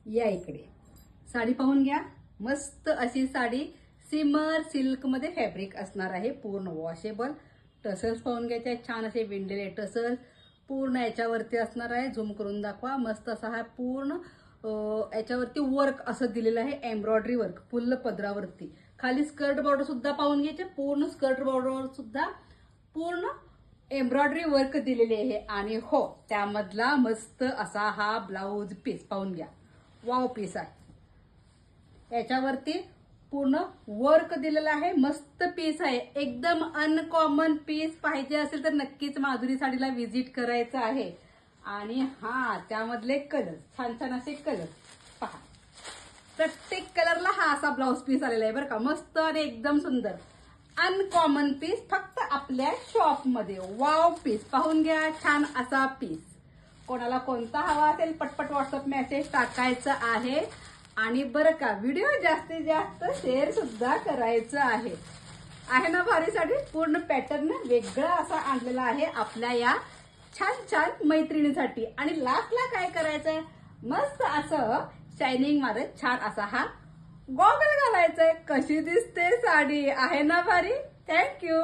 या इकडे साडी पाहून घ्या। मस्त अशी साडी सिमर सिल्क मध्ये फॅब्रिक असणार आहे, पूर्ण वॉशेबल। टसल्स पाहून घ्यायचे, छान असे विणलेले टसल्स पूर्ण याच्यावरती असणार आहे। झूम करून दाखवा। मस्त असा हा पूर्ण याच्यावरती वर्क असं दिलेलं आहे, एम्ब्रॉयडरी वर्क फुल पदरावरती। खाली स्कर्ट बॉर्डर सुद्धा पाहून घ्यायचे, पूर्ण स्कर्ट बॉर्डर सुद्धा पूर्ण एम्ब्रॉयडरी वर्क दिलेली आहे। आणि हो, त्यामधला मस्त असा हा ब्लाउज पीस पाहून घ्या, वाव पीस आहे। याच्यावरती पूर्ण वर्क दिलेलं आहे, मस्त पीस आहे, एकदम अनकॉमन पीस। पाहिजे असेल तर नक्कीच माधुरी साडीला व्हिजिट करायचं आहे। आणि हा त्यामधले कलर छान छान असे कलर पहा, प्रत्येक कलरला हा असा ब्लाउज पीस आलेला आहे बरं का, मस्त आणि एकदम सुंदर अनकॉमन पीस फक्त आपल्या शॉप मध्ये। वाव पीस पाहून घ्या, छान असा पीस। कोणाला कोणता हवा असेल पटपट व्हॉट्सअप मेसेज टाकायचं आहे। आणि बरं का, व्हिडिओ जास्तीत जास्त शेअर सुद्धा करायचं आहे ना भारी साडी। पूर्ण पॅटर्न वेगळा असा आणलेला आहे आपल्या या छान छान मैत्रिणीसाठी। आणि लास्टला काय करायचंय, मस्त असं शायनिंग मारत छान असा हा गॉगल घालायचंय। कशी दिसते साडी, आहे ना भारी। थँक्यू।